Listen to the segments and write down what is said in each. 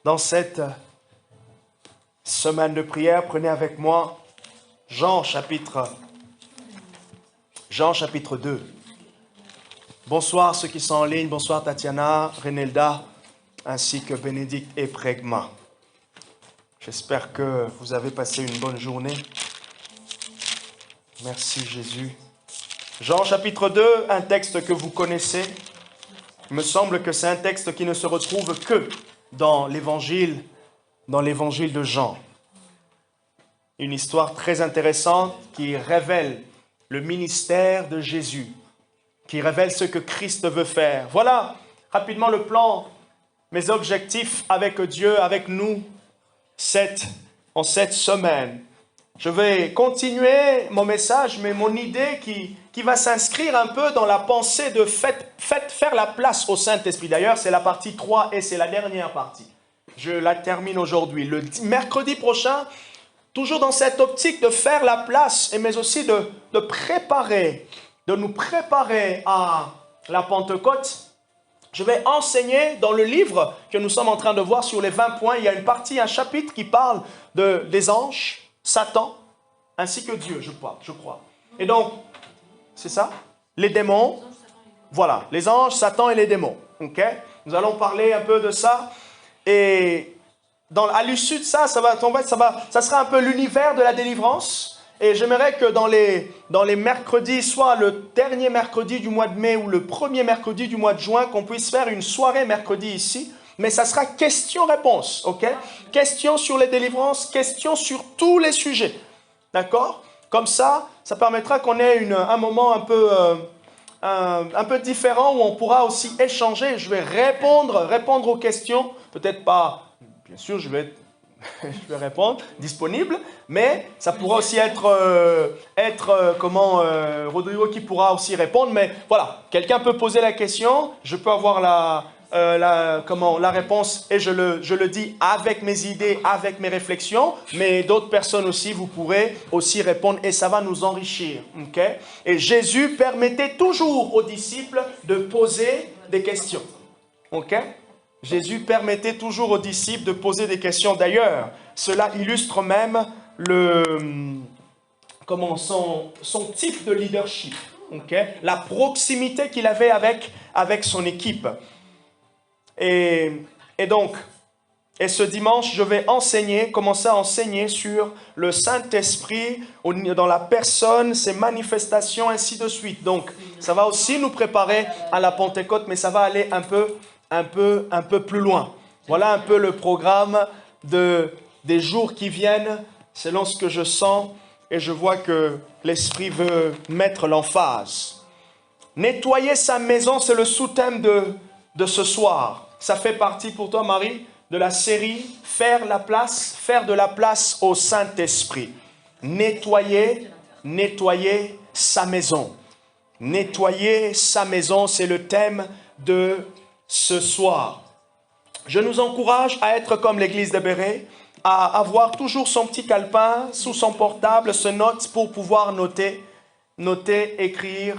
dans cette semaine de prière, prenez avec moi Jean chapitre 2. Bonsoir ceux qui sont en ligne, bonsoir Tatiana, Renelda, ainsi que Bénédicte et Prégma. J'espère que vous avez passé une bonne journée. Merci Jésus. Jean chapitre 2, un texte que vous connaissez. Il me semble que c'est un texte qui ne se retrouve que dans l'évangile de Jean. Une histoire très intéressante qui révèle le ministère de Jésus, qui révèle ce que Christ veut faire. Voilà rapidement le plan, mes objectifs avec Dieu, avec nous, en cette semaine. Je vais continuer mon message, mais mon idée qui va s'inscrire un peu dans la pensée de faire la place au Saint-Esprit. D'ailleurs, c'est la partie 3 et c'est la dernière partie. Je la termine aujourd'hui. Le mercredi prochain, toujours dans cette optique de faire la place, mais aussi de nous préparer à la Pentecôte, je vais enseigner dans le livre que nous sommes en train de voir sur les 20 points. Il y a une partie, un chapitre qui parle des anges, Satan, ainsi que Dieu, je crois. Et donc, c'est ça? Les démons, voilà, les anges, Satan et les démons. Ok? Nous allons parler un peu de ça. Et à l'issue de ça, ça sera un peu l'univers de la délivrance. Et j'aimerais que dans les mercredis, soit le dernier mercredi du mois de mai ou le premier mercredi du mois de juin, qu'on puisse faire une soirée mercredi ici. Mais ça sera question-réponse, ok? Questions sur les délivrances, questions sur tous les sujets, d'accord? Comme ça permettra qu'on ait un moment un peu différent où on pourra aussi échanger. Je vais répondre aux questions, peut-être pas, bien sûr, je vais répondre, disponible, mais ça pourra aussi être Rodrigo qui pourra aussi répondre, mais voilà, quelqu'un peut poser la question, je peux avoir la réponse et je le dis avec mes idées, avec mes réflexions, mais d'autres personnes aussi, vous pourrez aussi répondre et ça va nous enrichir, ok? Et Jésus permettait toujours aux disciples de poser des questions, ok? Jésus permettait toujours aux disciples de poser des questions. D'ailleurs, cela illustre même son type de leadership, okay? La proximité qu'il avait avec son équipe. Et donc, ce dimanche, je vais commencer à enseigner sur le Saint-Esprit dans la personne, ses manifestations, ainsi de suite. Donc, ça va aussi nous préparer à la Pentecôte, mais ça va aller un peu plus loin. Voilà un peu le programme des jours qui viennent, selon ce que je sens, et je vois que l'Esprit veut mettre l'emphase. Nettoyer sa maison, c'est le sous-thème de ce soir. Ça fait partie pour toi, Marie, de la série « faire de la place au Saint-Esprit ». Nettoyer sa maison. Nettoyer sa maison, c'est le thème de ce soir. Je nous encourage à être comme l'église de Béret, à avoir toujours son petit calepin sous son portable, ses notes pour pouvoir noter, écrire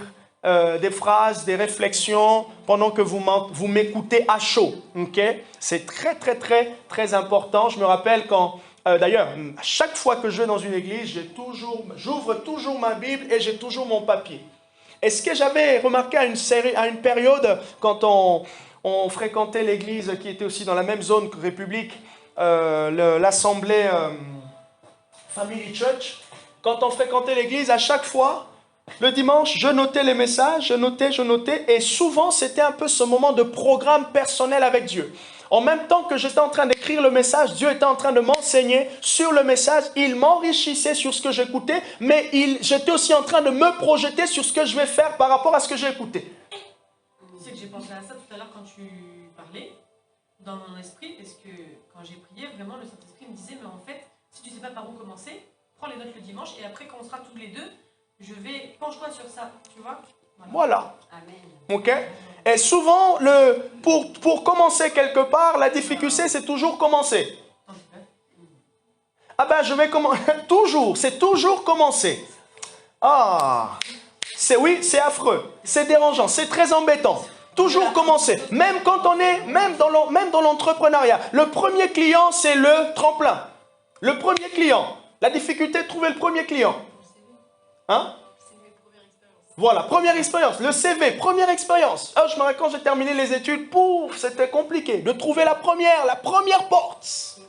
des phrases, des réflexions pendant que vous m'écoutez à chaud. Okay? C'est très, très, très, très important. Je me rappelle d'ailleurs, à chaque fois que je vais dans une église, j'ouvre toujours ma Bible et j'ai toujours mon papier. Est-ce que j'avais remarqué à une période, quand on fréquentait l'église qui était aussi dans la même zone que République, l'assemblée Family Church, quand on fréquentait l'église, à chaque fois, le dimanche, je notais les messages, je notais, et souvent c'était un peu ce moment de programme personnel avec Dieu. En même temps que j'étais en train d'écrire le message, Dieu était en train de m'enseigner sur le message, il m'enrichissait sur ce que j'écoutais, mais j'étais aussi en train de me projeter sur ce que je vais faire par rapport à ce que j'ai écouté. Tu sais que j'ai pensé à ça tout à l'heure quand tu parlais, dans mon esprit, parce que quand j'ai prié, vraiment le Saint-Esprit me disait, mais en fait, si tu ne sais pas par où commencer, prends les notes le dimanche, et après quand on sera tous les deux, penche-toi sur ça, tu vois. Voilà. Amen. Ok. Et souvent, pour commencer quelque part, la difficulté, c'est toujours commencer. Ah ben, je vais commencer. C'est toujours commencer. Ah, c'est affreux, c'est dérangeant, c'est très embêtant. Toujours commencer. Même quand on est, même dans l'entrepreneuriat. Le premier client, c'est le tremplin. Le premier client. La difficulté de trouver le premier client. Hein? Voilà, première expérience. Le CV, première expérience. Ah, je me rappelle quand j'ai terminé les études, c'était compliqué de trouver la première porte.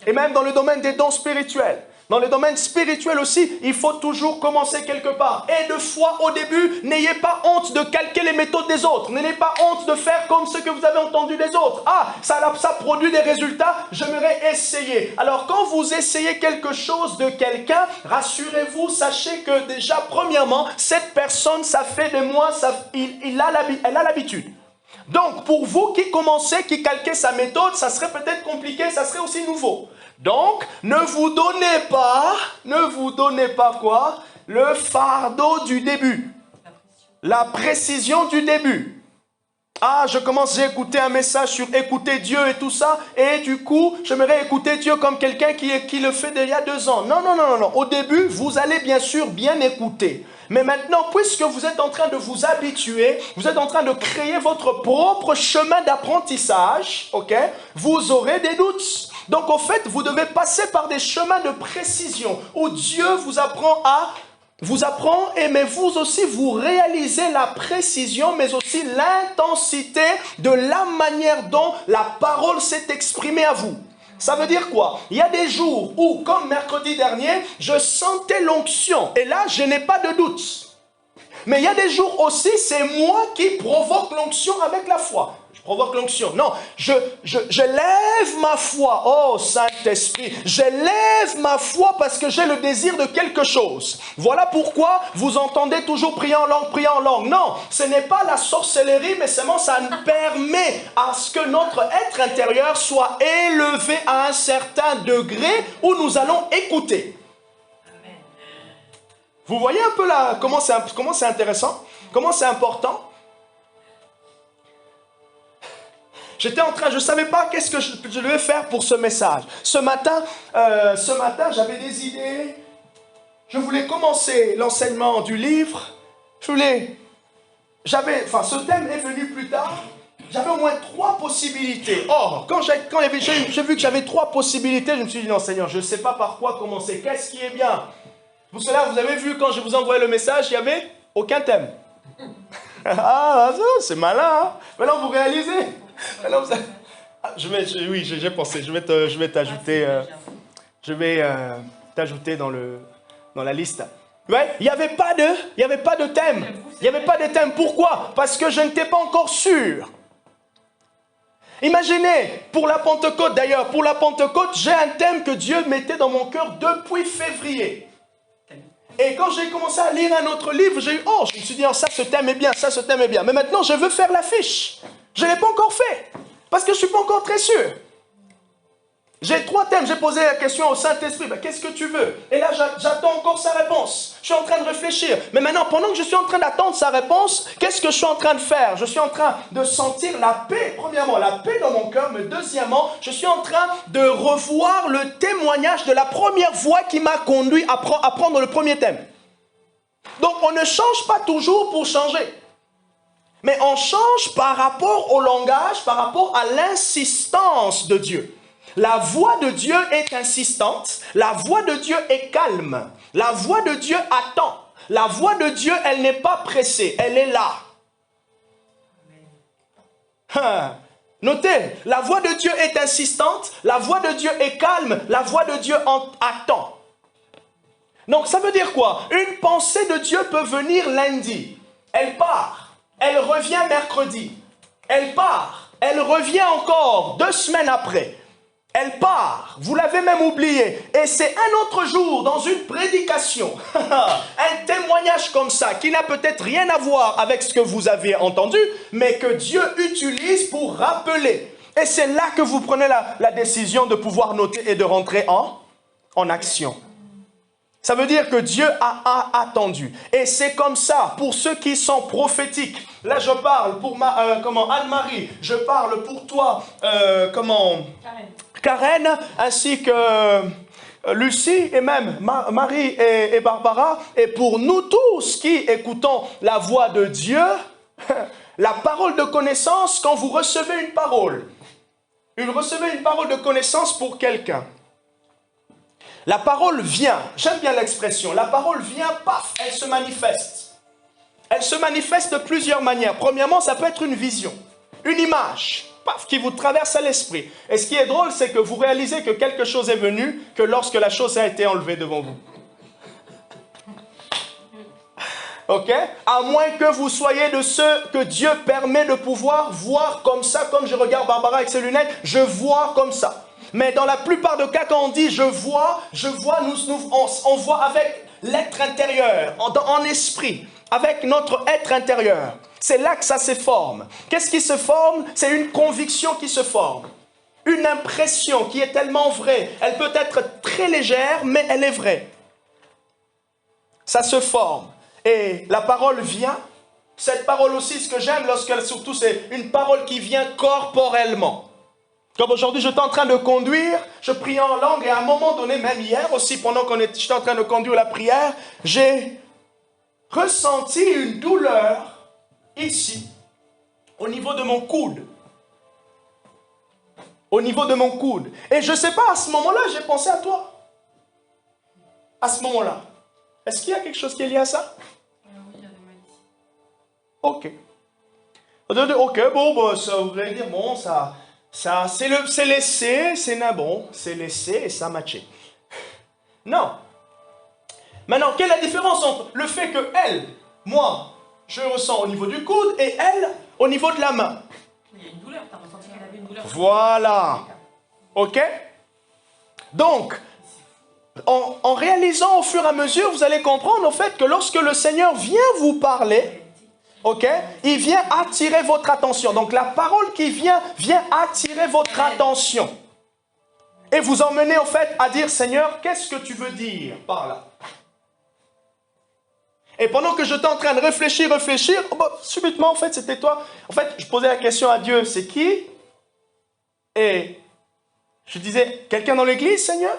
Et même dans le domaine des dons spirituels. Dans le domaine spirituel aussi, il faut toujours commencer quelque part. Et de fois au début, n'ayez pas honte de calquer les méthodes des autres. N'ayez pas honte de faire comme ce que vous avez entendu des autres. Ah, ça produit des résultats, j'aimerais essayer. Alors quand vous essayez quelque chose de quelqu'un, rassurez-vous, sachez que déjà, premièrement, cette personne, ça fait des mois, elle a l'habitude. Donc, pour vous qui commencez, qui calquez sa méthode, ça serait peut-être compliqué, ça serait aussi nouveau. Donc, ne vous donnez pas quoi? Le fardeau du début. La précision du début. Ah, j'ai écouté un message sur écouter Dieu et tout ça, et du coup, j'aimerais écouter Dieu comme quelqu'un qui le fait il y a 2 ans. Non. Au début, vous allez bien sûr bien écouter. Mais maintenant, puisque vous êtes en train de vous habituer, vous êtes en train de créer votre propre chemin d'apprentissage, ok? Vous aurez des doutes. Donc, en fait, vous devez passer par des chemins de précision où Dieu vous apprend mais vous aussi, vous réalisez la précision, mais aussi l'intensité de la manière dont la parole s'est exprimée à vous. Ça veut dire quoi? Il y a des jours où, comme mercredi dernier, je sentais l'onction. Et là, je n'ai pas de doute. Mais il y a des jours aussi, c'est moi qui provoque l'onction avec la foi. Je provoque l'onction. Non, je lève ma foi. Oh, Saint-Esprit, je lève ma foi parce que j'ai le désir de quelque chose. Voilà pourquoi vous entendez toujours prier en langue. Non, ce n'est pas la sorcellerie, mais seulement ça nous permet à ce que notre être intérieur soit élevé à un certain degré où nous allons écouter. Vous voyez un peu là comment c'est intéressant, comment c'est important. Je ne savais pas qu'est-ce que je devais faire pour ce message. Ce matin, j'avais des idées. Je voulais commencer l'enseignement du livre. Ce thème est venu plus tard. J'avais au moins 3 possibilités. Or, quand j'ai vu que j'avais 3 possibilités, je me suis dit, non Seigneur, je ne sais pas par quoi commencer. Qu'est-ce qui est bien? Pour cela, vous avez vu, quand je vous envoyais le message, il n'y avait aucun thème. Ah, c'est malin, hein? Maintenant, vous réalisez. Maintenant, oui, j'ai pensé. Je vais t'ajouter. Je vais t'ajouter dans la liste. Ouais, il n'y avait pas de thème. Il n'y avait pas de thème. Pourquoi? Parce que je n'étais pas encore sûr. Imaginez, pour la Pentecôte d'ailleurs, j'ai un thème que Dieu mettait dans mon cœur depuis février. Et quand j'ai commencé à lire un autre livre, je me suis dit, ça, ce thème est bien, ça, ce thème est bien. Mais maintenant, je veux faire l'affiche. Je ne l'ai pas encore fait, parce que je ne suis pas encore très sûr. J'ai 3 thèmes, j'ai posé la question au Saint-Esprit, qu'est-ce que tu veux? Et là, j'attends encore sa réponse. Je suis en train de réfléchir. Mais maintenant, pendant que je suis en train d'attendre sa réponse, qu'est-ce que je suis en train de faire? Je suis en train de sentir la paix, premièrement, la paix dans mon cœur, mais deuxièmement, je suis en train de revoir le témoignage de la première voix qui m'a conduit à prendre le premier thème. Donc, on ne change pas toujours pour changer. Mais on change par rapport au langage, par rapport à l'insistance de Dieu. La voix de Dieu est insistante, la voix de Dieu est calme, la voix de Dieu attend, la voix de Dieu, elle n'est pas pressée, elle est là. Notez, la voix de Dieu est insistante, la voix de Dieu est calme, la voix de Dieu attend. Donc ça veut dire quoi? Une pensée de Dieu peut venir lundi, elle part, elle revient mercredi, elle part, elle revient encore 2 semaines après. Elle part, vous l'avez même oublié. Et c'est un autre jour, dans une prédication, un témoignage comme ça, qui n'a peut-être rien à voir avec ce que vous avez entendu, mais que Dieu utilise pour rappeler. Et c'est là que vous prenez la décision de pouvoir noter et de rentrer en action. Ça veut dire que Dieu a attendu. Et c'est comme ça pour ceux qui sont prophétiques. Là, je parle pour Anne-Marie. Je parle pour toi, Karen, ainsi que Lucie et même Marie et Barbara. Et pour nous tous qui écoutons la voix de Dieu, la parole de connaissance, quand vous recevez une parole de connaissance pour quelqu'un, la parole vient, j'aime bien l'expression, la parole vient, paf, elle se manifeste. Elle se manifeste de plusieurs manières. Premièrement, ça peut être une vision, une image, paf, qui vous traverse à l'esprit. Et ce qui est drôle, c'est que vous réalisez que quelque chose est venu, que lorsque la chose a été enlevée devant vous. Ok? À moins que vous soyez de ceux que Dieu permet de pouvoir voir comme ça, comme je regarde Barbara avec ses lunettes, je vois comme ça. Mais dans la plupart des cas, quand on dit je vois, on voit avec l'être intérieur, en esprit, avec notre être intérieur. C'est là que ça se forme. Qu'est-ce qui se forme? C'est une conviction qui se forme. Une impression qui est tellement vraie. Elle peut être très légère, mais elle est vraie. Ça se forme. Et la parole vient. Cette parole aussi, ce que j'aime, surtout c'est une parole qui vient corporellement. Comme aujourd'hui, j'étais en train de conduire, je priais en langue et à un moment donné, même hier aussi, pendant que j'étais en train de conduire la prière, j'ai ressenti une douleur ici, au niveau de mon coude. Au niveau de mon coude. Et je ne sais pas, à ce moment-là, j'ai pensé à toi. À ce moment-là. Est-ce qu'il y a quelque chose qui est lié à ça? Oui, il y a des maladies. Ok. Ok, bon, ça voudrait dire, bon, ça c'est laissé, c'est laissé et ça matché. Non. Maintenant, quelle est la différence entre le fait que elle, moi, je ressens au niveau du coude et elle, au niveau de la main? Il y a une douleur, tu as ressenti qu'elle avait une douleur. Voilà. Ok? Donc, en réalisant au fur et à mesure, vous allez comprendre au fait que lorsque le Seigneur vient vous parler, ok, il vient attirer votre attention. Donc la parole qui vient attirer votre attention. Et vous emmener au fait à dire, Seigneur, qu'est-ce que tu veux dire par là? Et pendant que j'étais en train de réfléchir, subitement, en fait, c'était toi. En fait, je posais la question à Dieu, c'est qui? Et je disais, quelqu'un dans l'église, Seigneur?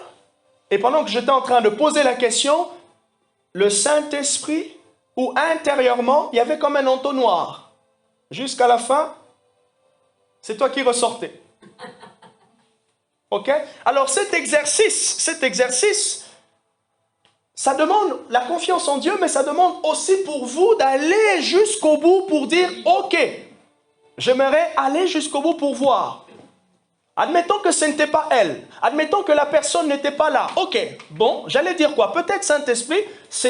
Et pendant que j'étais en train de poser la question, le Saint-Esprit, où intérieurement, il y avait comme un entonnoir. Jusqu'à la fin, c'est toi qui ressortais. Ok? Alors cet exercice, ça demande la confiance en Dieu, mais ça demande aussi pour vous d'aller jusqu'au bout pour dire, ok, j'aimerais aller jusqu'au bout pour voir. Admettons que ce n'était pas elle. Admettons que la personne n'était pas là. Ok, bon, j'allais dire quoi? Peut-être Saint-Esprit, ce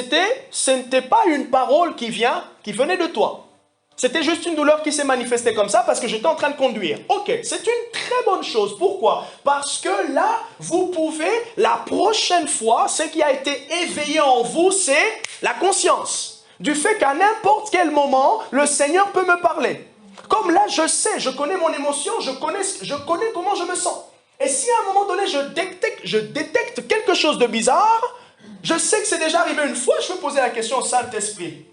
n'était pas une parole qui venait de toi. C'était juste une douleur qui s'est manifestée comme ça parce que j'étais en train de conduire. Ok, c'est une très bonne chose. Pourquoi? Parce que là, vous pouvez, la prochaine fois, ce qui a été éveillé en vous, c'est la conscience. Du fait qu'à n'importe quel moment, le Seigneur peut me parler. Comme là, je sais, je connais mon émotion, je connais comment je me sens. Et si à un moment donné, je détecte quelque chose de bizarre, je sais que c'est déjà arrivé une fois, je peux poser la question au Saint-Esprit.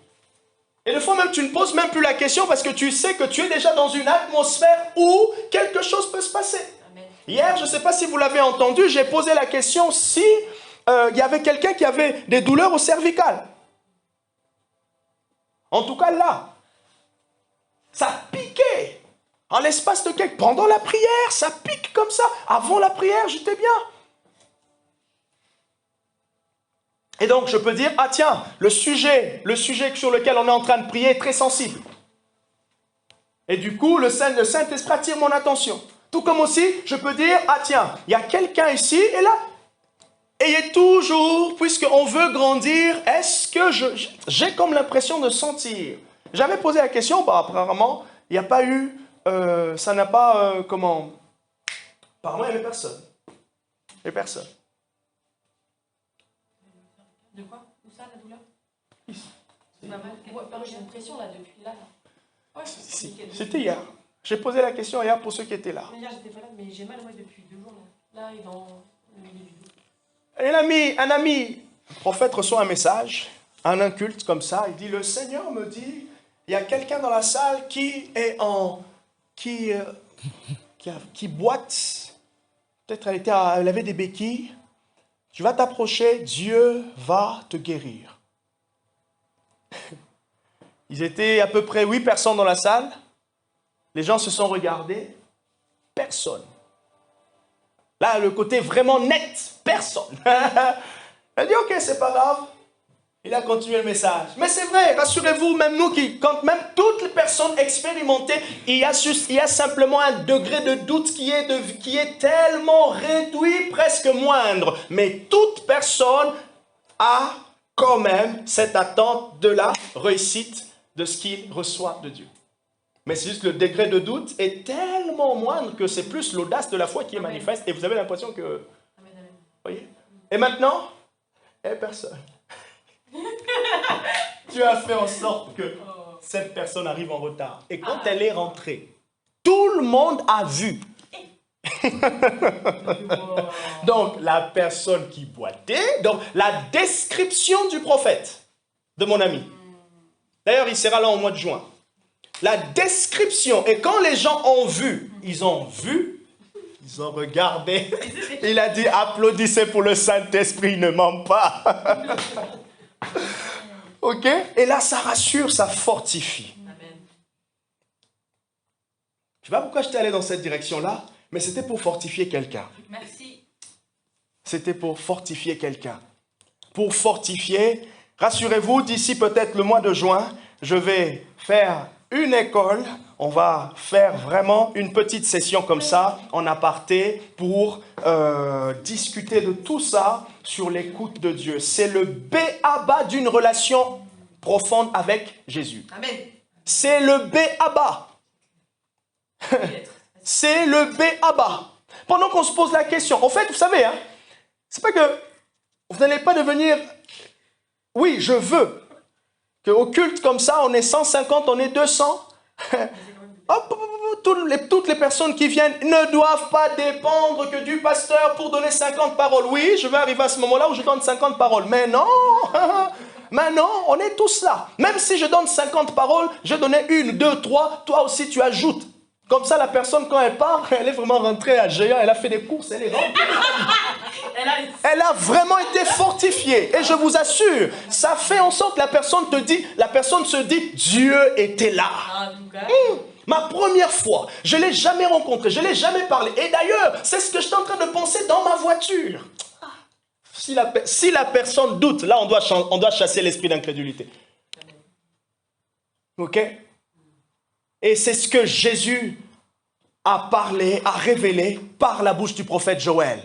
Et des fois même, tu ne poses même plus la question parce que tu sais que tu es déjà dans une atmosphère où quelque chose peut se passer. Amen. Hier, je ne sais pas si vous l'avez entendu, j'ai posé la question si il y avait quelqu'un qui avait des douleurs au cervical. En tout cas là, ça piquait. En l'espace de pendant la prière, ça pique comme ça. Avant la prière, j'étais bien. Et donc, je peux dire, ah tiens, le sujet sur lequel on est en train de prier est très sensible. Et du coup, le Saint-Esprit attire mon attention. Tout comme aussi, je peux dire, ah tiens, il y a quelqu'un ici, et là, ayez toujours, puisqu'on veut grandir, est-ce que j'ai comme l'impression de sentir. J'avais posé la question, apparemment, il n'y a pas eu, ça n'a pas, apparemment, il n'y avait personne. Il n'y avait personne. De quoi? Où ça, la douleur? Moi, j'ai une pression là, depuis là. Ouais, c'était hier. J'ai posé la question hier pour ceux qui étaient là. Mais hier, j'étais pas là, mais j'ai mal depuis 2 jours. Là, et dans le milieu du dos. Et un ami, le prophète reçoit un message, un culte comme ça, il dit, le Seigneur me dit, il y a quelqu'un dans la salle qui est qui boite, peut-être elle avait des béquilles, tu vas t'approcher, Dieu va te guérir. Ils étaient à peu près 8 personnes dans la salle, Les gens se sont regardés. Personne. Là, le côté vraiment net. Personne. Elle dit, ok, c'est pas grave. Il a continué le message. Mais c'est vrai, rassurez-vous, même nous, quand même toutes les personnes expérimentées, il y a simplement un degré de doute qui est tellement réduit, presque moindre. Mais toute personne a quand même cette attente de la réussite de ce qu'il reçoit de Dieu. Mais c'est juste que le degré de doute est tellement moindre que c'est plus l'audace de la foi qui est manifeste. Et vous avez l'impression que... Voyez? Et maintenant, il n'y a personne. Tu as fait en sorte que cette personne arrive en retard. Et quand elle est rentrée, tout le monde a vu. Donc, la personne qui boitait, donc la description du prophète, de mon ami. D'ailleurs, il sera là au mois de juin. La description, et quand les gens ont vu, ils ont regardé. Il a dit, applaudissez pour le Saint-Esprit, il ne ment pas. Ok? Et là, ça rassure, ça fortifie. Amen. Je ne sais pas pourquoi j'étais allé dans cette direction-là, mais c'était pour fortifier quelqu'un. Merci. C'était pour fortifier quelqu'un. Pour fortifier, rassurez-vous, d'ici peut-être le mois de juin, je vais faire une école. On va faire vraiment une petite session comme ça, en aparté, pour discuter de tout ça sur l'écoute de Dieu. C'est le b.a.-ba d'une relation profonde avec Jésus. Amen. C'est le b.a.-ba. C'est le b.a.-ba. Pendant qu'on se pose la question, en fait, vous savez, hein, c'est pas que vous n'allez pas devenir... Oui, je veux qu'au culte comme ça, on est 150, on est 200. Toutes les personnes qui viennent ne doivent pas dépendre que du pasteur pour donner 50 paroles. Oui, je vais arriver à ce moment-là où je donne 50 paroles. Mais non, maintenant, on est tous là. Même si je donne 50 paroles, je donnais 1, 2, 3, toi aussi tu ajoutes. Comme ça, la personne, quand elle part, elle est vraiment rentrée à géant, elle a fait des courses, elle est rentrée. Elle a vraiment été fortifiée. Et je vous assure, ça fait en sorte que la personne se dit, Dieu était là. Ma première fois, je ne l'ai jamais rencontré, je ne l'ai jamais parlé. Et d'ailleurs, c'est ce que je suis en train de penser dans ma voiture. Si la personne doute, là, on doit chasser l'esprit d'incrédulité. Ok? Et c'est ce que Jésus a parlé, a révélé par la bouche du prophète Joël.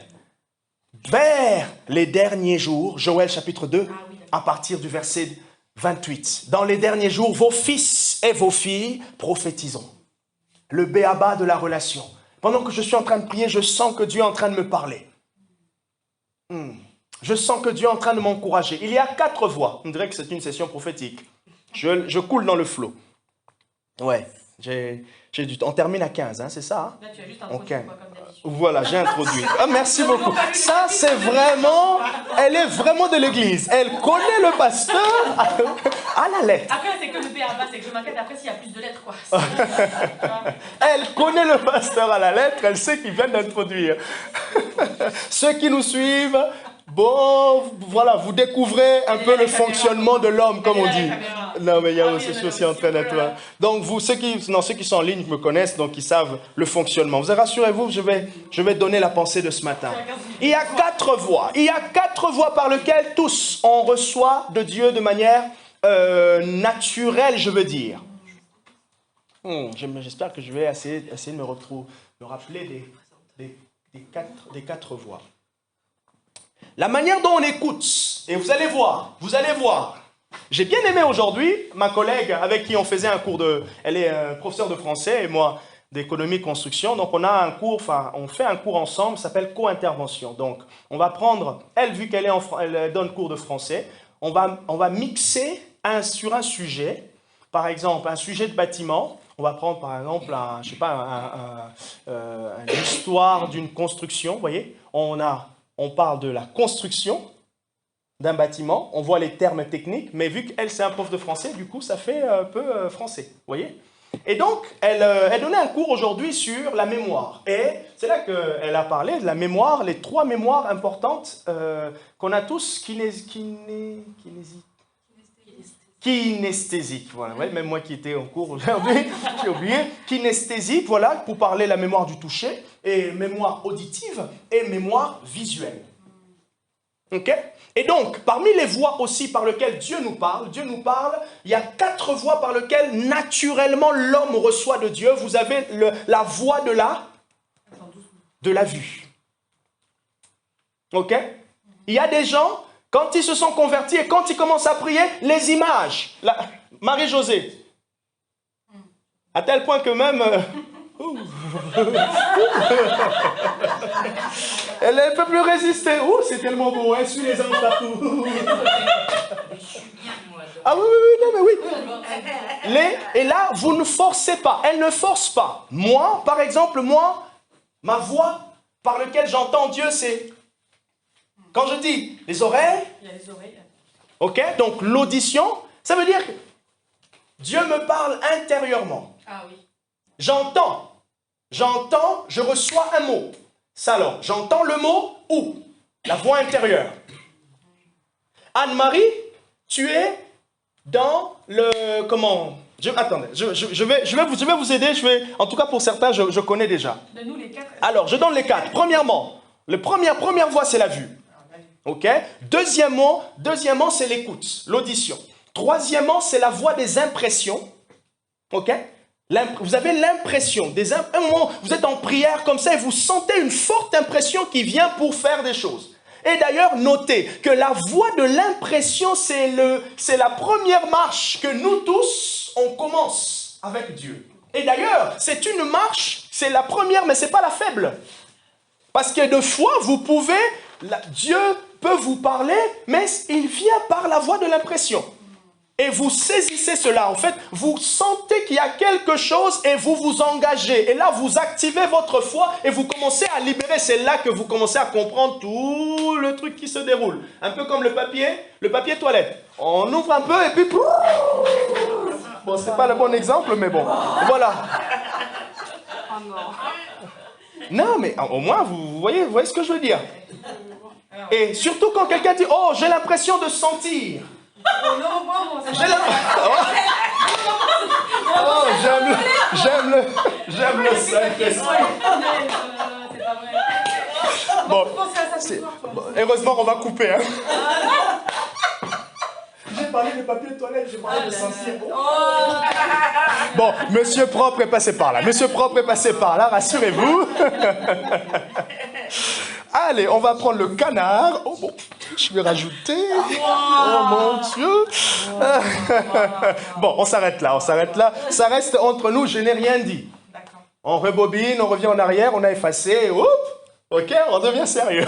Vers les derniers jours, Joël chapitre 2, à partir du verset 28. Dans les derniers jours, vos fils et vos filles prophétiseront. Le b.a.-ba de la relation. Pendant que je suis en train de prier, je sens que Dieu est en train de me parler. Je sens que Dieu est en train de m'encourager. Il y a 4 voix. On dirait que c'est une session prophétique. Je coule dans le flot. Ouais, on termine à 15, hein, c'est ça, hein? Là, tu as juste introduit, quoi, comme d'habitude. Voilà, j'ai introduit. Ah, merci beaucoup. Ça, c'est vraiment... Elle est vraiment de l'église. Elle connaît le pasteur à la lettre. Après, c'est que le B.A.-ba, c'est que je m'inquiète après s'il y a plus de lettres, quoi. Elle connaît le pasteur à la lettre, elle sait qu'il vient d'introduire. Ceux qui nous suivent, bon, voilà, vous découvrez un peu le fonctionnement de l'homme, comme on dit. Non, mais il y a aussi en train de toi. Donc, ceux qui sont en ligne me connaissent, donc ils savent le fonctionnement. Vous rassurez-vous, je vais donner la pensée de ce matin. Il y a 4 voies. Il y a 4 voies par lesquelles tous, on reçoit de Dieu de manière naturelle, je veux dire. J'espère que je vais essayer de me rappeler des 4 voies. La manière dont on écoute, et vous allez voir, j'ai bien aimé aujourd'hui ma collègue avec qui on faisait un cours elle est professeure de français et moi d'économie construction, donc on fait un cours ensemble, ça s'appelle co-intervention. Donc on va prendre, elle vu qu'elle elle donne cours de français, on va mixer sur un sujet, par exemple un sujet de bâtiment. On va prendre par exemple, une histoire d'une construction, vous voyez, on parle de la construction d'un bâtiment, on voit les termes techniques, mais vu qu'elle, c'est un prof de français, du coup, ça fait un peu français, vous voyez. Et donc, elle donnait un cours aujourd'hui sur la mémoire. Et c'est là qu'elle a parlé de la mémoire, les 3 mémoires importantes qu'on a tous, kinesthésique. Voilà, ouais, même moi qui étais en cours aujourd'hui, j'ai oublié. Kinesthésique, voilà, pour parler la mémoire du toucher, et mémoire auditive, et mémoire visuelle. Ok? Et donc, parmi les voies aussi par lesquelles Dieu nous parle, il y a 4 voies par lesquelles naturellement l'homme reçoit de Dieu. Vous avez la voie de la vue. Ok? Il y a des gens, quand ils se sont convertis et quand ils commencent à prier, les images. Marie-Josée. À tel point que même... elle ne peut plus résister. Oh, c'est tellement beau, elle suit les anges partout. Ah oui, non mais oui. Et là, vous ne forcez pas. Elle ne force pas. Moi, par exemple, ma voix par laquelle j'entends Dieu, c'est... Quand je dis les oreilles... Il y a les oreilles. Ok, donc l'audition, ça veut dire que Dieu me parle intérieurement. Ah oui. J'entends, je reçois un mot. Ça alors, j'entends le mot où? La voix intérieure. Anne-Marie, tu es dans le... Comment? Attendez, je vais vous aider. En tout cas, pour certains, je connais déjà. Donne-nous les 4. Alors, je donne les 4. Premièrement, première voix, c'est la vue. Ok? Deuxièmement, c'est l'écoute, l'audition. Troisièmement, c'est la voix des impressions. Ok? Vous avez l'impression, un moment, vous êtes en prière comme ça et vous sentez une forte impression qui vient pour faire des choses. Et d'ailleurs, notez que la voie de l'impression, c'est la première marche que nous tous, on commence avec Dieu. Et d'ailleurs, c'est une marche, c'est la première, mais ce n'est pas la faible. Parce que de fois, Dieu peut vous parler, mais il vient par la voie de l'impression. Et vous saisissez cela, en fait, vous sentez qu'il y a quelque chose et vous vous engagez. Et là, vous activez votre foi et vous commencez à libérer. C'est là que vous commencez à comprendre tout le truc qui se déroule. Un peu comme le papier toilette. On ouvre un peu et puis... Bon, c'est pas le bon exemple, mais bon. Voilà. Non, mais au moins, vous voyez ce que je veux dire. Et surtout quand quelqu'un dit « Oh, j'ai l'impression de sentir ». Oh, j'aime le Saint-Esprit. Bon, heureusement, on va couper. Hein. J'ai parlé de papier de toilette, j'ai parlé de sentir. Bon, monsieur propre est passé par là. Monsieur propre est passé par là, rassurez-vous. Allez, on va prendre le canard. Oh bon, je vais rajouter. Oh mon Dieu. Bon, on s'arrête là. Ça reste entre nous, je n'ai rien dit. On rebobine, on revient en arrière, on a effacé. Et hop, ok, on devient sérieux.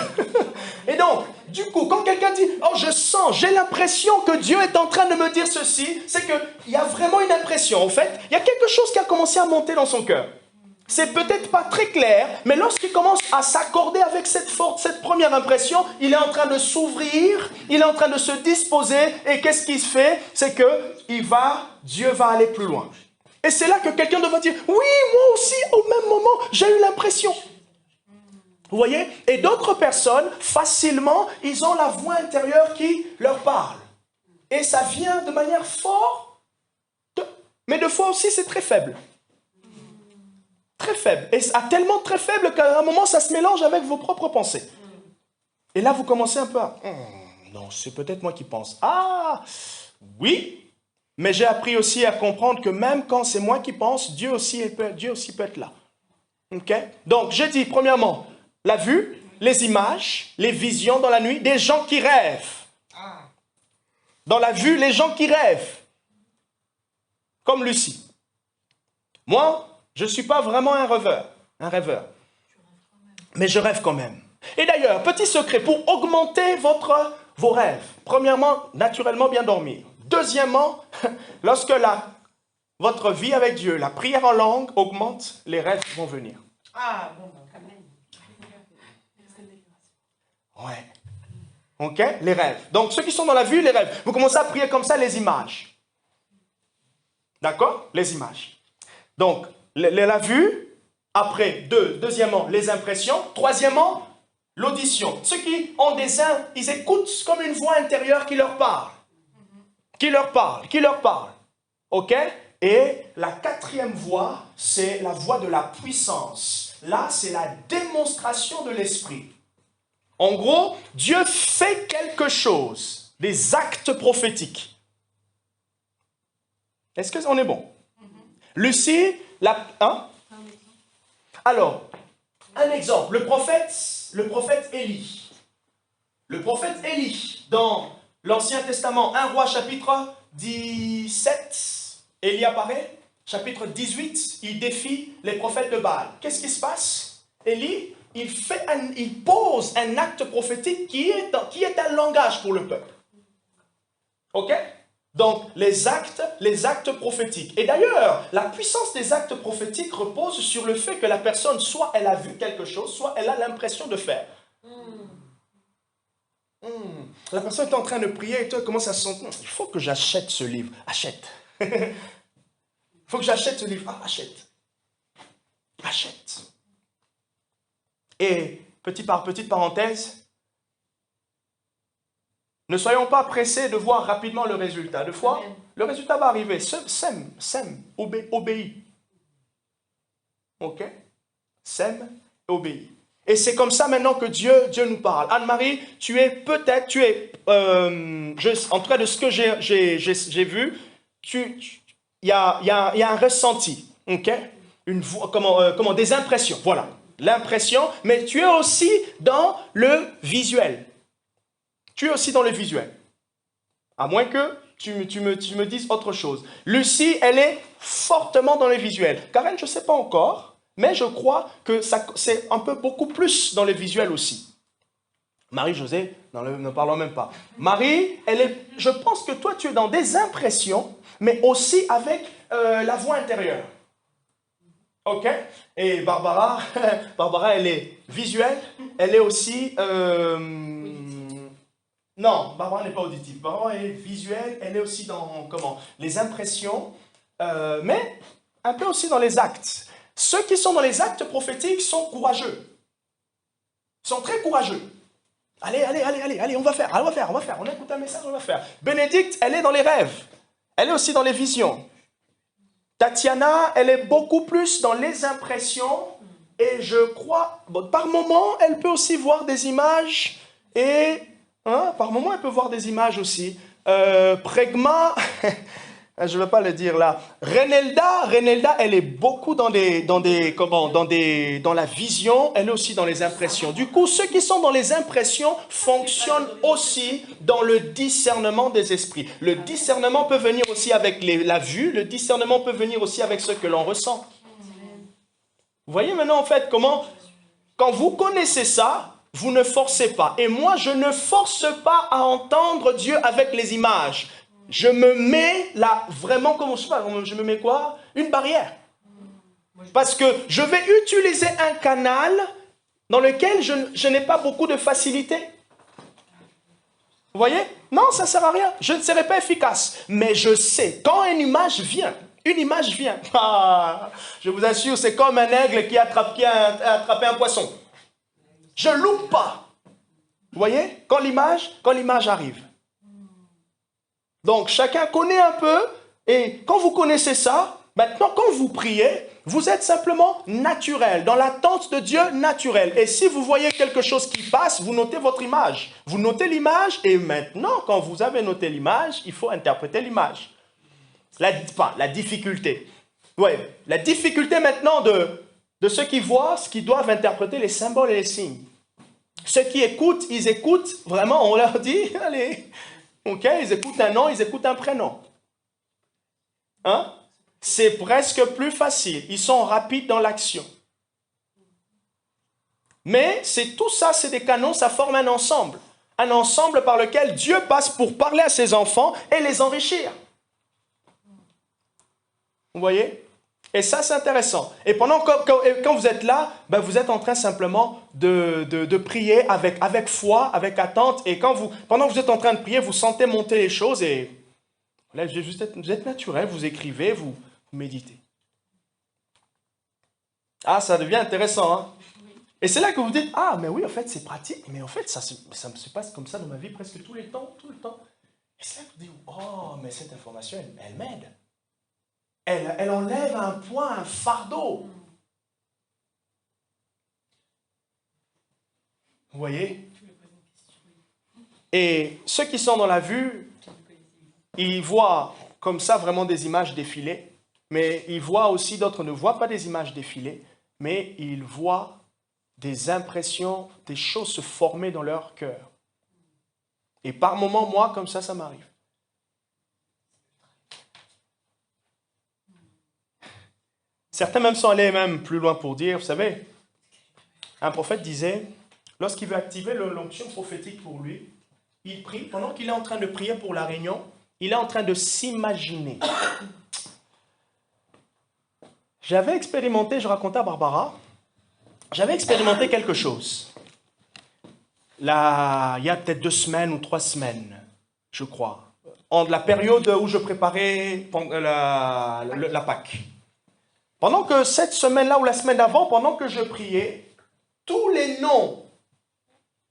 Et donc, du coup, quand quelqu'un dit « Oh, je sens, j'ai l'impression que Dieu est en train de me dire ceci », c'est qu'il y a vraiment une impression. En fait, il y a quelque chose qui a commencé à monter dans son cœur. C'est peut-être pas très clair, mais lorsqu'il commence à s'accorder avec cette première impression, il est en train de s'ouvrir, il est en train de se disposer, et qu'est-ce qu'il fait? C'est que Dieu va aller plus loin. Et c'est là que quelqu'un doit dire, oui, moi aussi, au même moment, j'ai eu l'impression. Vous voyez? Et d'autres personnes, facilement, ils ont la voix intérieure qui leur parle. Et ça vient de manière forte, mais de fois aussi, c'est très faible. Très faible. Et tellement très faible qu'à un moment, ça se mélange avec vos propres pensées. Et là, vous commencez un peu à... non, c'est peut-être moi qui pense. Ah, oui, mais j'ai appris aussi à comprendre que même quand c'est moi qui pense, Dieu aussi peut être là. Ok? Donc, j'ai dit, premièrement, la vue, les images, les visions dans la nuit, des gens qui rêvent. Dans la vue, les gens qui rêvent. Comme Lucie. Moi, je ne suis pas vraiment un rêveur. Mais je rêve quand même. Et d'ailleurs, petit secret, pour augmenter vos rêves. Premièrement, naturellement, bien dormir. Deuxièmement, lorsque votre vie avec Dieu, la prière en langue augmente, les rêves vont venir. Ah, bon, quand même. Ouais. Ok? Les rêves. Donc, ceux qui sont dans la vue, les rêves. Vous commencez à prier comme ça, les images. D'accord? Les images. Donc, la vue, après, deuxièmement, les impressions, troisièmement, l'audition. Ceux qui ont ils écoutent comme une voix intérieure qui leur parle. Qui leur parle? Qui leur parle? OK? Et la quatrième voie, c'est la voie de la puissance. Là, c'est la démonstration de l'esprit. En gros, Dieu fait quelque chose, des actes prophétiques. Est-ce qu'on est bon? Lucie, hein? Alors, un exemple, le prophète Élie. Le prophète Élie, dans l'Ancien Testament, 1 Roi chapitre 17, Élie apparaît, chapitre 18, il défie les prophètes de Baal. Qu'est-ce qui se passe? Élie, il pose un acte prophétique qui est un langage pour le peuple. Ok? Donc, les actes prophétiques. Et d'ailleurs, la puissance des actes prophétiques repose sur le fait que la personne, soit elle a vu quelque chose, soit elle a l'impression de faire. La personne est en train de prier et toi commence à se sentir, il faut que j'achète ce livre. Achète. Il faut que j'achète ce livre. Ah, achète. Achète. Et, petite parenthèse, ne soyons pas pressés de voir rapidement le résultat. Des fois, le résultat va arriver. Sème, obéis. Ok? Sème, obéis. Et c'est comme ça maintenant que Dieu nous parle. Anne-Marie, en tout cas de ce que j'ai vu, il y a un ressenti, ok? Des impressions, voilà. L'impression, mais tu es aussi dans le visuel. Tu es aussi dans le visuel. À moins que tu me dises autre chose. Lucie, elle est fortement dans le visuel. Karen, je ne sais pas encore. Mais je crois que c'est un peu beaucoup plus dans le visuel aussi. Marie-Josée, ne parlons même pas. Marie, je pense que toi, tu es dans des impressions, mais aussi avec la voix intérieure. OK? Et Barbara, elle est visuelle, elle est aussi... Non, Barbara n'est pas auditive. Barbara est visuelle, elle est aussi dans les impressions, mais un peu aussi dans les actes. Ceux qui sont dans les actes prophétiques sont courageux. Ils sont très courageux. Allez, on va faire. On écoute un message, on va faire. Bénédicte, elle est dans les rêves. Elle est aussi dans les visions. Tatiana, elle est beaucoup plus dans les impressions. Et je crois, par moment, elle peut aussi voir des images. Et par moment, elle peut voir des images aussi. Prégma... Je ne vais pas le dire là. Renelda, elle est beaucoup dans la vision, elle est aussi dans les impressions. Du coup, ceux qui sont dans les impressions fonctionnent aussi dans le discernement des esprits. Le discernement peut venir aussi avec la vue, le discernement peut venir aussi avec ce que l'on ressent. Vous voyez maintenant en fait comment, quand vous connaissez ça, vous ne forcez pas. Et moi, je ne force pas à entendre Dieu avec les images. Je me mets là, vraiment, je me mets quoi? Une barrière. Parce que je vais utiliser un canal dans lequel je n'ai pas beaucoup de facilité. Vous voyez? Non, ça ne sert à rien. Je ne serai pas efficace. Mais je sais, quand une image vient, je vous assure, c'est comme un aigle qui a attrapé un poisson. Je ne loupe pas. Vous voyez? Quand l'image arrive. Donc, chacun connaît un peu, et quand vous connaissez ça, maintenant, quand vous priez, vous êtes simplement naturel, dans l'attente de Dieu naturel. Et si vous voyez quelque chose qui passe, vous notez votre image. Vous notez l'image, et maintenant, quand vous avez noté l'image, il faut interpréter l'image. La difficulté. Oui, la difficulté maintenant de ceux qui voient, ce qu'ils doivent interpréter les symboles et les signes. Ceux qui écoutent, ils écoutent, vraiment, on leur dit, allez... Ok, ils écoutent un nom, ils écoutent un prénom. C'est presque plus facile. Ils sont rapides dans l'action. Mais tout ça, c'est des canaux, ça forme un ensemble. Un ensemble par lequel Dieu passe pour parler à ses enfants et les enrichir. Vous voyez? Et ça, c'est intéressant. Et quand vous êtes là, vous êtes en train simplement de prier avec foi, avec attente. Et pendant que vous êtes en train de prier, vous sentez monter les choses. Et là, vous êtes naturel, vous écrivez, vous méditez. Ah, ça devient intéressant. Hein? Et c'est là que vous dites, ah, mais oui, en fait, c'est pratique. Mais en fait, ça se passe comme ça dans ma vie presque tout le temps. Et ça vous dit, oh, mais cette information, elle m'aide. Elle enlève un poids, un fardeau. Vous voyez? Et ceux qui sont dans la vue, ils voient comme ça vraiment des images défiler, mais ils voient aussi, d'autres ne voient pas des images défiler, mais ils voient des impressions, des choses se former dans leur cœur. Et par moments, moi, comme ça m'arrive. Certains même sont allés même plus loin pour dire, vous savez, un prophète disait, lorsqu'il veut activer l'onction prophétique pour lui, il prie, pendant qu'il est en train de prier pour la réunion, il est en train de s'imaginer. J'avais expérimenté, je racontais à Barbara, j'avais expérimenté quelque chose. Là, il y a peut-être 2 semaines ou 3 semaines, je crois, en la période où je préparais la Pâque. Pendant que cette semaine-là ou la semaine d'avant, pendant que je priais, tous les noms,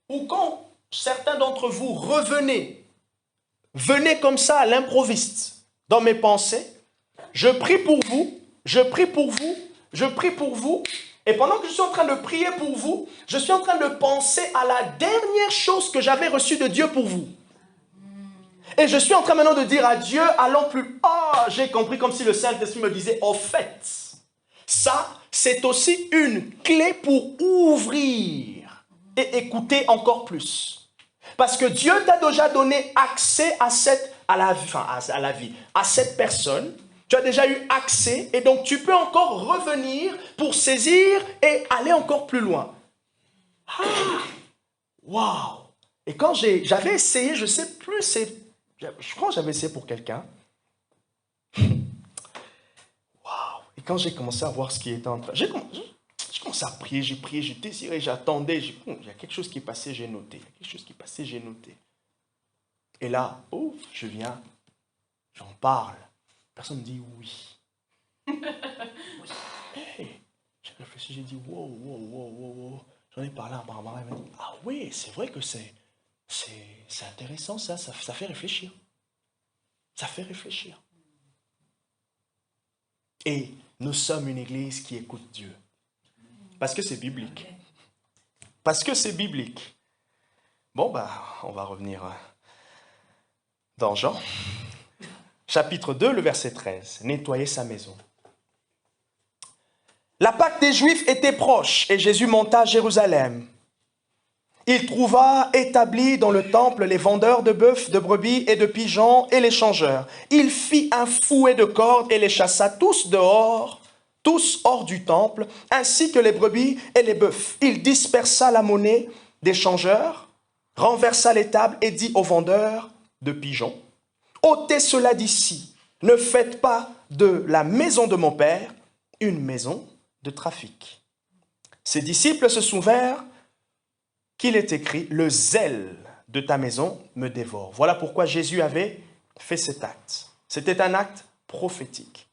ou quand certains d'entre vous venaient comme ça à l'improviste dans mes pensées, je prie pour vous, je prie pour vous, je prie pour vous, et pendant que je suis en train de prier pour vous, je suis en train de penser à la dernière chose que j'avais reçue de Dieu pour vous. Et je suis en train maintenant de dire à Dieu, allons plus. Ah, j'ai compris, comme si le Saint-Esprit me disait, au fait, ça, c'est aussi une clé pour ouvrir et écouter encore plus. Parce que Dieu t'a déjà donné accès à cette personne. Tu as déjà eu accès et donc tu peux encore revenir pour saisir et aller encore plus loin. Ah, waouh! Et quand j'avais essayé, je ne sais plus, je crois que j'avais essayé pour quelqu'un. Waouh! Et quand j'ai commencé à voir ce qui était en train... J'ai commencé à prier, j'ai désiré, j'attendais. Il y a quelque chose qui est passé, j'ai noté. Il y a quelque chose qui est passé, j'ai noté. Et là, je viens, j'en parle. Personne me dit oui. Hey, j'ai réfléchi, j'ai dit wow. J'en ai parlé à Barbara, elle m'a dit, ah oui, c'est vrai que c'est intéressant ça fait réfléchir. Ça fait réfléchir. Et nous sommes une église qui écoute Dieu. Parce que c'est biblique. Parce que c'est biblique. Bon, on va revenir dans Jean. Chapitre 2, le verset 13. Nettoyer sa maison. La Pâque des Juifs était proche et Jésus monta à Jérusalem. Il trouva établis dans le temple les vendeurs de bœufs, de brebis et de pigeons et les changeurs. Il fit un fouet de cordes et les chassa tous hors du temple, ainsi que les brebis et les bœufs. Il dispersa la monnaie des changeurs, renversa les tables et dit aux vendeurs de pigeons, ôtez cela d'ici, ne faites pas de la maison de mon père une maison de trafic. Ses disciples se souvinrent qu'il est écrit, le zèle de ta maison me dévore. Voilà pourquoi Jésus avait fait cet acte. C'était un acte prophétique,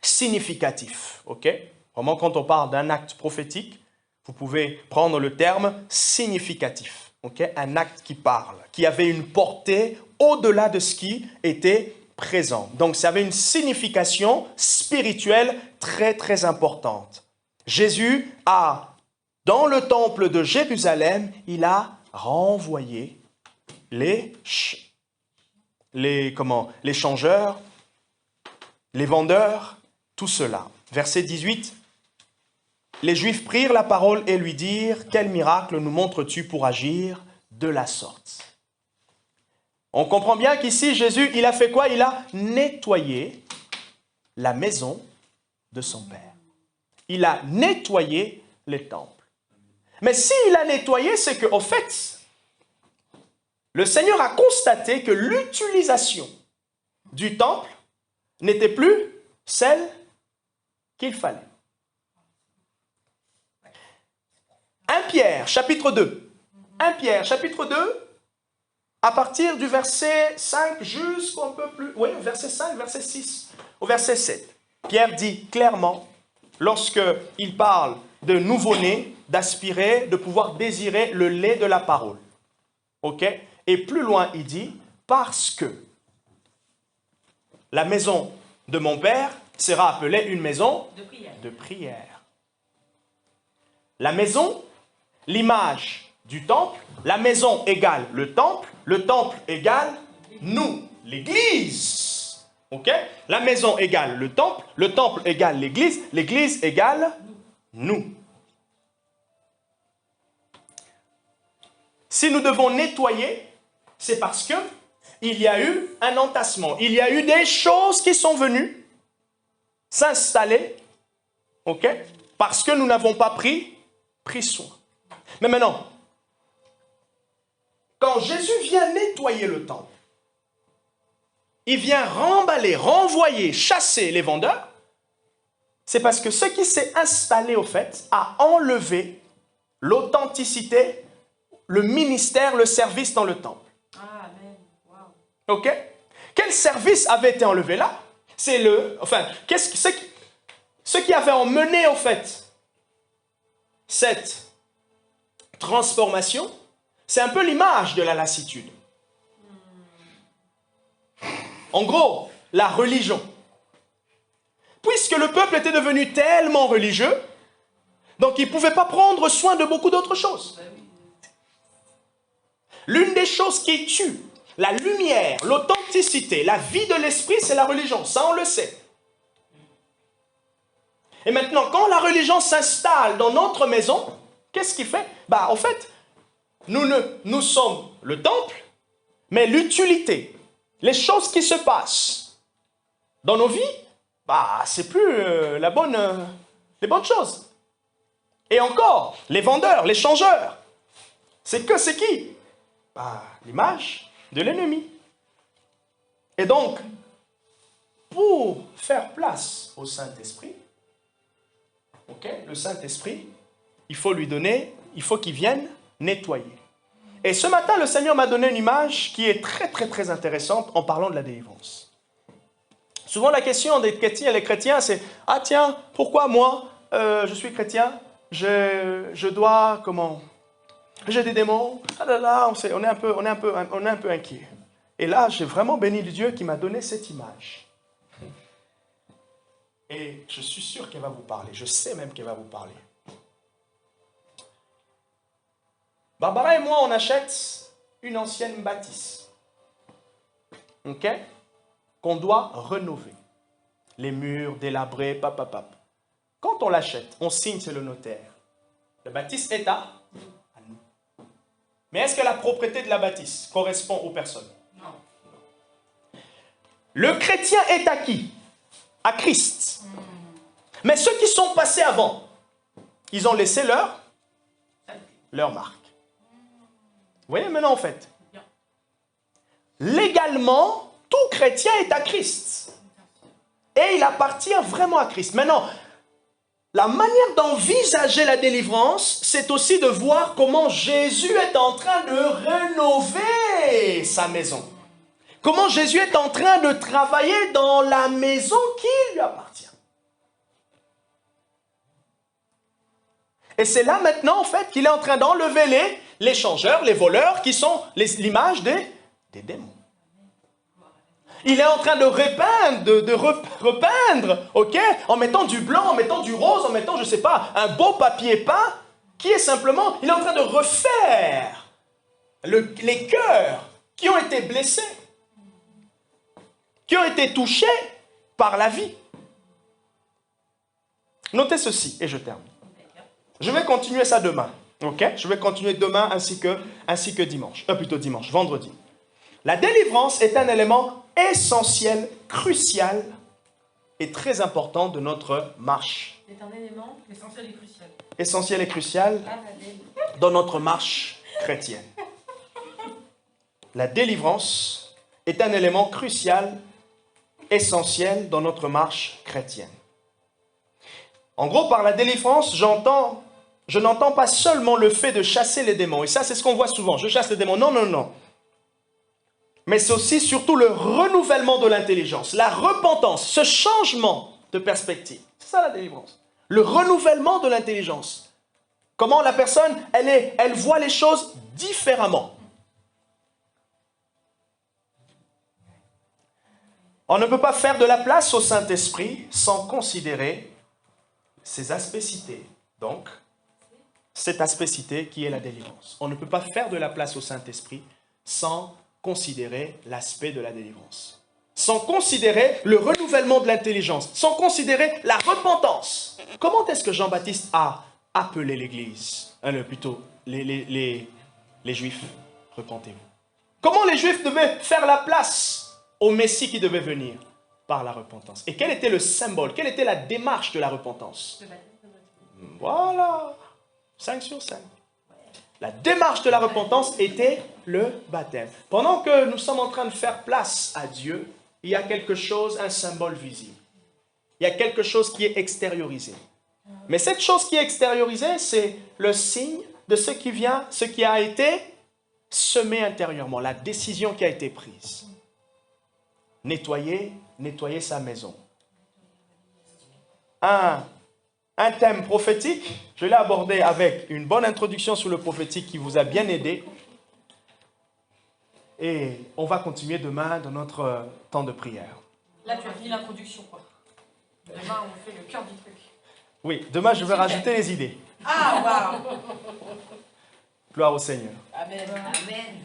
significatif. Ok? Vraiment, quand on parle d'un acte prophétique, vous pouvez prendre le terme significatif. Ok? Un acte qui parle, qui avait une portée au-delà de ce qui était présent. Donc, ça avait une signification spirituelle très, très importante. Jésus a, dans le temple de Jérusalem, il a renvoyé les changeurs, les vendeurs, tout cela. Verset 18. Les Juifs prirent la parole et lui dirent, « Quel miracle nous montres-tu pour agir de la sorte ?» On comprend bien qu'ici, Jésus, il a fait quoi? Il a nettoyé la maison de son Père. Il a nettoyé les temples. Mais s'il a nettoyé, c'est qu'au fait, le Seigneur a constaté que l'utilisation du temple n'était plus celle qu'il fallait. 1 Pierre, chapitre 2. 1 Pierre, chapitre 2, à partir du verset 5 jusqu'un peu plus... Oui, verset 5, verset 6, au verset 7. Pierre dit clairement, lorsqu'il parle de nouveau-né, d'aspirer, de pouvoir désirer le lait de la parole. Ok? Et plus loin, il dit, parce que la maison de mon père sera appelée une maison de prière. La maison, l'image du temple, la maison égale le temple égale nous, l'Église. Ok? La maison égale le temple égale l'Église égale nous. Si nous devons nettoyer, c'est parce que il y a eu un entassement. Il y a eu des choses qui sont venues s'installer, ok? Parce que nous n'avons pas pris soin. Mais maintenant, quand Jésus vient nettoyer le temple, il vient remballer, renvoyer, chasser les vendeurs, c'est parce que ce qui s'est installé au fait a enlevé l'authenticité, le ministère, le service dans le temple. Ok? Quel service avait été enlevé là? C'est ce qui avait emmené au fait cette transformation, c'est un peu l'image de la lassitude. En gros, la religion. Puisque le peuple était devenu tellement religieux, donc il ne pouvait pas prendre soin de beaucoup d'autres choses. L'une des choses qui tue la lumière, l'authenticité, la vie de l'esprit, c'est la religion. Ça, on le sait. Et maintenant, quand la religion s'installe dans notre maison, qu'est-ce qu'il fait? En fait, nous sommes le temple, mais l'utilité, les choses qui se passent dans nos vies, c'est plus les bonnes choses. Et encore, les vendeurs, les changeurs, c'est qui? L'image de l'ennemi. Et donc, pour faire place au Saint-Esprit, le Saint-Esprit, il faut qu'il vienne nettoyer. Et ce matin, le Seigneur m'a donné une image qui est très, très, très intéressante en parlant de la délivrance. Souvent, la question des chrétiens et les chrétiens, c'est « Ah tiens, pourquoi moi, je suis chrétien, je dois, j'ai des démons, on est un peu inquiet. » Et là, j'ai vraiment béni le Dieu qui m'a donné cette image. Et je suis sûr qu'elle va vous parler. Je sais même qu'elle va vous parler. Barbara et moi, on achète une ancienne bâtisse. Ok? Qu'on doit rénover. Les murs délabrés, papapap. Quand on l'achète, on signe chez le notaire. La bâtisse est à nous. Mais est-ce que la propriété de la bâtisse correspond aux personnes? Non. Le chrétien est à qui? À Christ. Mais ceux qui sont passés avant, ils ont laissé leur marque. Vous voyez maintenant en fait? Légalement, tout chrétien est à Christ. Et il appartient vraiment à Christ. Maintenant, la manière d'envisager la délivrance, c'est aussi de voir comment Jésus est en train de rénover sa maison. Comment Jésus est en train de travailler dans la maison qui lui appartient. Et c'est là maintenant, en fait, qu'il est en train d'enlever les changeurs, les voleurs, qui sont l'image des démons. Il est en train de repeindre, ok, en mettant du blanc, en mettant du rose, en mettant, je ne sais pas, un beau papier peint, qui est simplement, il est en train de refaire les cœurs qui ont été blessés, qui ont été touchés par la vie. Notez ceci, et je termine. Je vais continuer ça demain, ok? Je vais continuer demain ainsi que dimanche, plutôt dimanche, vendredi. La délivrance est un élément essentiel, crucial et très important de notre marche. C'est un élément essentiel et crucial. Essentiel et crucial dans notre marche chrétienne. La délivrance est un élément crucial, essentiel dans notre marche chrétienne. En gros, par la délivrance, je n'entends pas seulement le fait de chasser les démons. Et ça, c'est ce qu'on voit souvent. Je chasse les démons. Non, non, non. Mais c'est aussi surtout le renouvellement de l'intelligence, la repentance, ce changement de perspective. C'est ça la délivrance. Le renouvellement de l'intelligence. Comment la personne, elle voit les choses différemment. On ne peut pas faire de la place au Saint-Esprit sans considérer ses aspécités. Donc, cette aspécité qui est la délivrance. On ne peut pas faire de la place au Saint-Esprit sans considérer l'aspect de la délivrance. Sans considérer le renouvellement de l'intelligence. Sans considérer la repentance. Comment est-ce que Jean-Baptiste a appelé l'Église? Plutôt, les Juifs, repentez-vous. Comment les Juifs devaient faire la place au Messie qui devait venir? Par la repentance. Et quel était le symbole? Quelle était la démarche de la repentance? Voilà. 5 sur 5. La démarche de la repentance était le baptême. Pendant que nous sommes en train de faire place à Dieu, il y a quelque chose, un symbole visible. Il y a quelque chose qui est extériorisé. Mais cette chose qui est extériorisée, c'est le signe de ce qui vient, ce qui a été semé intérieurement, la décision qui a été prise. Nettoyer sa maison. Un thème prophétique, je l'ai abordé avec une bonne introduction sur le prophétique qui vous a bien aidé. Et on va continuer demain dans notre temps de prière. Là, tu as fini l'introduction, quoi. Demain, on fait le cœur du truc. Oui, demain, je vais rajouter les idées. Ah, waouh! Gloire au Seigneur. Amen. Amen.